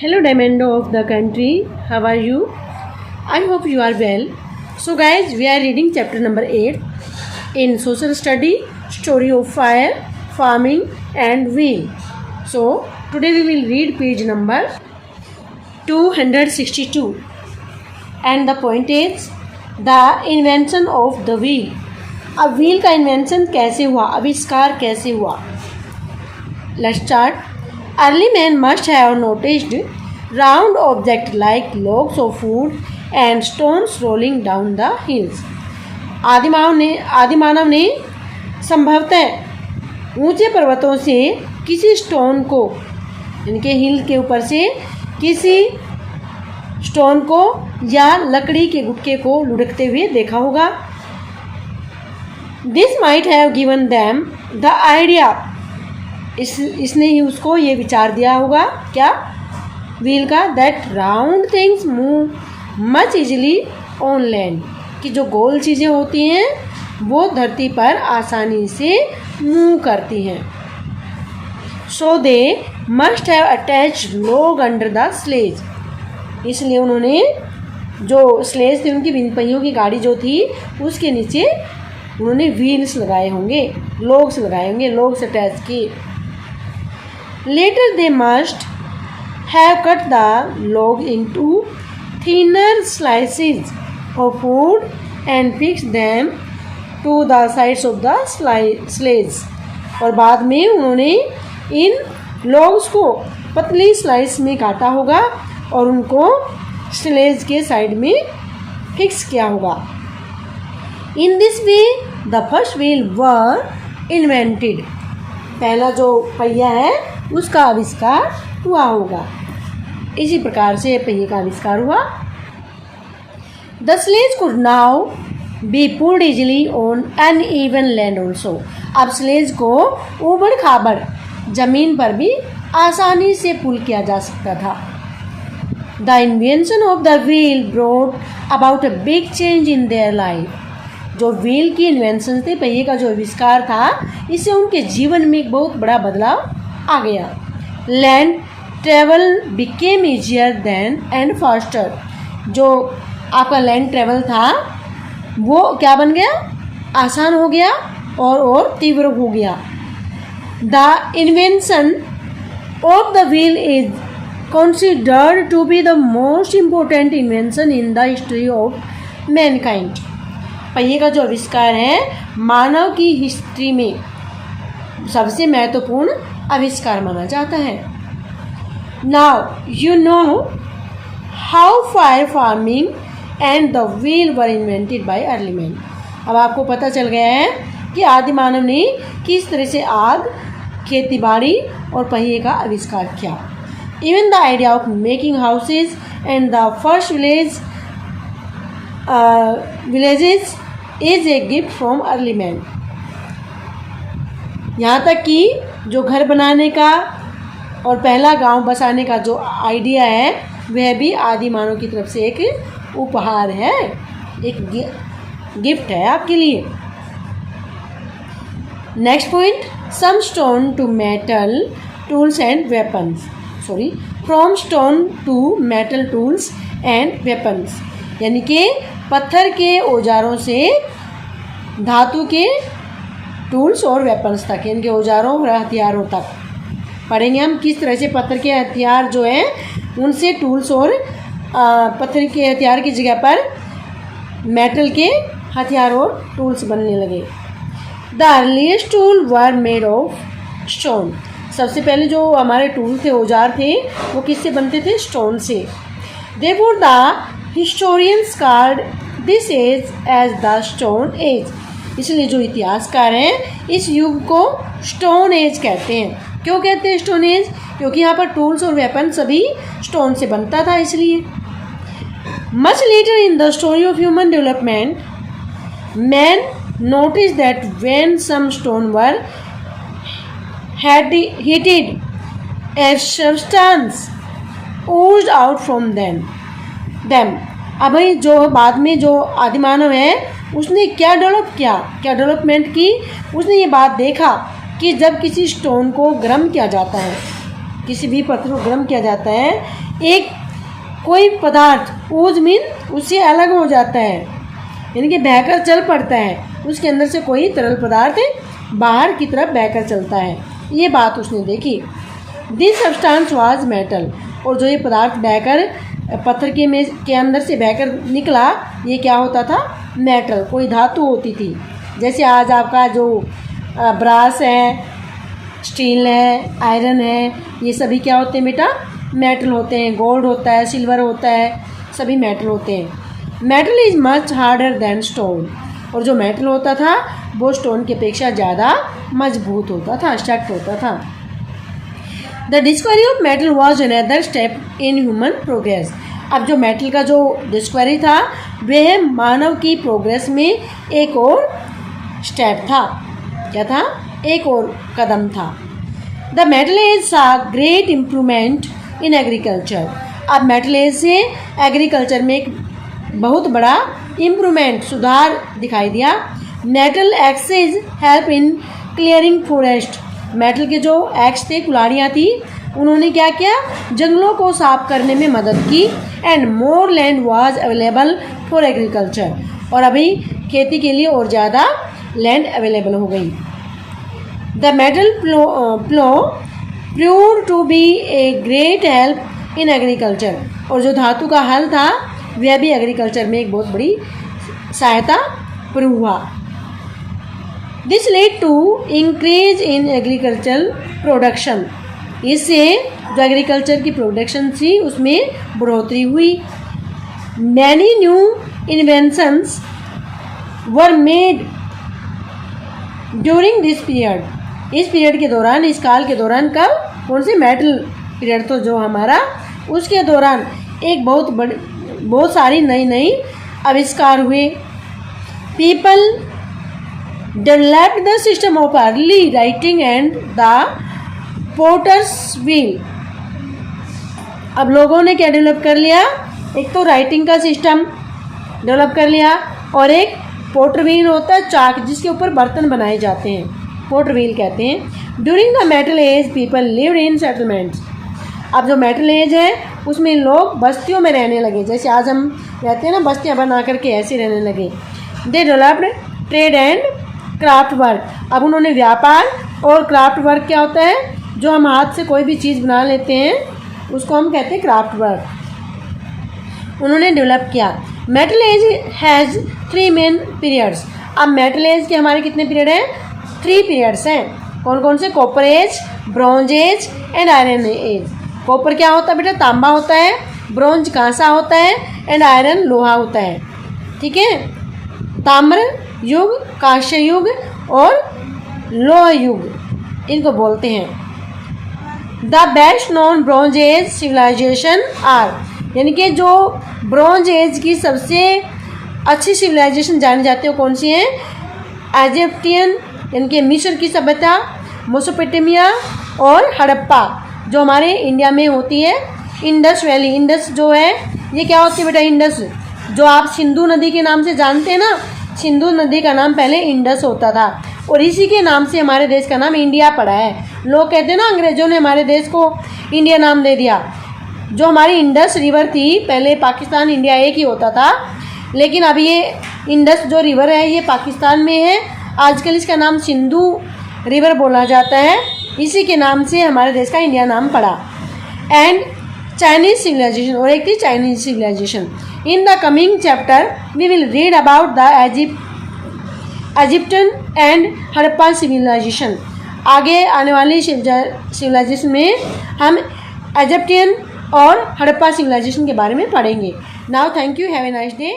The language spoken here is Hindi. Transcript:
Hello, Diamond of the country. How are you? I hope you are well. So, guys, we are reading chapter number 8 in social study, story of fire, farming, and wheel. So, today we will read page number 262. And the point is the invention of the wheel. अब व्हील का इन्वेंशन कैसे हुआ, आविष्कार कैसे हुआ? Let's start. Early man must have noticed round objects like logs of wood and stones rolling down the hills. आदि मानव ने संभवतः ऊंचे पर्वतों से किसी स्टोन को, इनके हिल के ऊपर से किसी स्टोन को या लकड़ी के गुटके को लुढ़कते हुए देखा होगा. This might have given them the idea. इसने ही उसको ये विचार दिया होगा क्या, व्हील का, that round things move much easily on land, कि जो गोल चीज़ें होती हैं वो धरती पर आसानी से मूव करती हैं. So they must have attached log under the sledge. इसलिए उन्होंने जो स्लेज थी, उनकी बिन पहियों की गाड़ी जो थी उसके नीचे उन्होंने व्हील्स लगाए होंगे, लोग्स लगाए होंगे, लोग्स अटैच किए. Later they must have cut the log into thinner slices of wood and fixed them to the sides of the sledge. और बाद में उन्होंने इन logs को पतली स्लाइस में काटा होगा और उनको स्लेज के साइड में फिक्स किया होगा. In this way the first wheel were invented. पहला जो पहिया है उसका आविष्कार हुआ होगा. इसी प्रकार से पहिए का आविष्कार हुआ. The sledge could now be pulled easily on uneven land also. अब स्लेज को ऊबड़ खाबड़ जमीन पर भी आसानी से पुल किया जा सकता था. The invention of the wheel brought about a big change in their life. जो व्हील की इन्वेंशन थे, पहिए का जो आविष्कार था, इससे उनके जीवन में एक बहुत बड़ा बदलाव आ गया. Land travel became easier than and faster. जो आपका लैंड ट्रेवल था वो क्या बन गया, आसान हो गया और तीव्र हो गया. The invention of the wheel is considered to be the most important invention in the history of mankind. पहिए का जो आविष्कार है मानव की हिस्ट्री में सबसे महत्वपूर्ण आविष्कार माना जाता है. Now you know how fire farming and the wheel were invented by early men. अब आपको पता चल गया है कि आदि मानव ने किस तरह से आग, खेती बाड़ी और पहिए का आविष्कार किया. Even the idea of making houses and the first villages is a gift from early man. यहाँ तक कि जो घर बनाने का और पहला गांव बसाने का जो आइडिया है वह भी आदि मानव की तरफ से एक उपहार है, एक गिफ्ट है आपके लिए. Next point, some stone to metal tools and weapons. From stone to metal tools and weapons, यानी कि पत्थर के औजारों से धातु के टूल्स और वेपन्स तक, इनके औजारों और हथियारों तक पढ़ेंगे हम किस तरह से पत्थर के हथियार जो हैं उनसे टूल्स और पत्थर के हथियार की जगह पर मेटल के हथियार और टूल्स बनने लगे. The earliest tool were made of stone. सबसे पहले जो हमारे टूल थे, औजार थे, वो किससे बनते थे, स्टोन से. Therefore the historians called this age as the Stone Age. इसलिए जो इतिहासकार हैं इस युग को स्टोन एज कहते हैं. क्यों कहते हैं स्टोन एज, क्योंकि यहाँ पर टूल्स और वेपन सभी स्टोन से बनता था. इसलिए much later in the story of human development, man noticed that when some stone were heated, a substance oozed out from them. अब जो बाद में जो आदिमानव है उसने क्या डेवलपमेंट की, उसने ये बात देखा कि जब किसी स्टोन को गर्म किया जाता है, किसी भी पत्थर को गर्म किया जाता है, एक कोई पदार्थ ओज मीन उससे अलग हो जाता है, यानी कि बहकर चल पड़ता है, उसके अंदर से कोई तरल पदार्थ बाहर की तरफ बहकर चलता है, ये बात उसने देखी। दिस सब्सटेंस वाज मेटल, और जो ये पदार्थ बहकर पत्थर के अंदर से बहकर निकला, ये क्या होता था? मेटल, कोई धातु होती थी। जैसे आज आपका जो ब्रास है, स्टील है, आयरन है, ये सभी क्या होते हैं बेटा? मेटल होते हैं। गोल्ड होता है, सिल्वर होता है, सभी मेटल होते हैं। Metal is much harder than stone, और जो मेटल होता था वो स्टोन की अपेक्षा ज़्यादा मजबूत होता था, सख्त होता था। The discovery of metal was another step in human progress. अब जो मेटल का जो डिस्कवरी था वह मानव की प्रोग्रेस में एक और स्टेप था। क्या था? एक और कदम था। The metal age saw great improvement in agriculture. अब मेटल एज से एग्रीकल्चर में एक बहुत बड़ा इम्प्रूवमेंट, सुधार दिखाई दिया। Metal axes help in clearing forest. Metal के जो एक्स थे, कुल्हाड़ियाँ थी, उन्होंने क्या किया? जंगलों को साफ करने में मदद की। And more land was available for agriculture, और अभी खेती के लिए और ज़्यादा लैंड अवेलेबल हो गई। The metal plough prove to be a great help in agriculture, और जो धातु का हल था वह भी एग्रीकल्चर में एक बहुत बड़ी सहायता प्रूव हुआ। This led to increase in agriculture production. इससे जो एग्रीकल्चर की प्रोडक्शन थी उसमें बढ़ोतरी हुई। Many new inventions were made during this period. इस पीरियड के दौरान, इस काल के दौरान, कब? कौन से? मेटल पीरियड तो जो हमारा, उसके दौरान एक बहुत सारी नई आविष्कार हुए। People developed the system of early writing and the potters wheel. अब लोगों ने क्या डेवलप कर लिया? एक तो राइटिंग का सिस्टम डेवलप कर लिया, और एक पोटर व्हील होता है, चाक जिसके ऊपर बर्तन बनाए जाते हैं, पोटर व्हील कहते हैं। During the metal age people lived in settlements. अब जो मेटल एज है उसमें लोग बस्तियों में रहने लगे, जैसे आज हम रहते हैं ना, बस्तियाँ बना करके ऐसे रहने लगे। They developed trade and craft work. अब उन्होंने व्यापार और क्राफ्ट वर्क, क्या होता है? जो हम हाथ से कोई भी चीज़ बना लेते हैं उसको हम कहते हैं क्राफ्ट वर्क, उन्होंने डेवलप किया। Metal age has 3 main periods. अब मेटल एज के हमारे कितने पीरियड हैं? 3 पीरियड्स हैं। कौन कौन से? Copper age, bronze age and iron age. Copper क्या होता है बेटा? तांबा होता है। ब्रॉन्ज कांसा होता है, एंड आयरन लोहा होता है। ठीक है? ताम्र युग, कांस्य युग और लोह युग इनको बोलते हैं। The best known bronze age civilisation are, यानी कि जो ब्रॉन्ज एज की सबसे अच्छी सिविलाइजेशन जानी जाती है कौन सी है? इजिप्टियन, यानी कि मिस्र की सभ्यता, मेसोपोटामिया और हड़प्पा जो हमारे इंडिया में होती है। इंडस वैली, इंडस जो है ये क्या होती है बेटा? इंडस जो आप सिंधु नदी के नाम से जानते हैं ना, सिंधु नदी का नाम पहले इंडस होता था, और इसी के नाम से हमारे देश का नाम इंडिया पड़ा है। लोग कहते हैं ना अंग्रेजों ने हमारे देश को इंडिया नाम दे दिया। जो हमारी इंडस रिवर थी, पहले पाकिस्तान इंडिया एक ही होता था, लेकिन अब ये इंडस जो रिवर है ये पाकिस्तान में है। आजकल इसका नाम सिंधु रिवर बोला जाता है, इसी के नाम से हमारे देश का इंडिया नाम पड़ा। एंड चाइनीज सिविलाइजेशन, और एक थी Chinese civilisation. In the coming chapter we will read about the Egyptian and Harappa civilisation. आगे आने वाली सिविलाइजेशन में हम इजिप्टियन और हड़प्पा सिविलाइजेशन के बारे में पढ़ेंगे। Now thank you, have a nice day.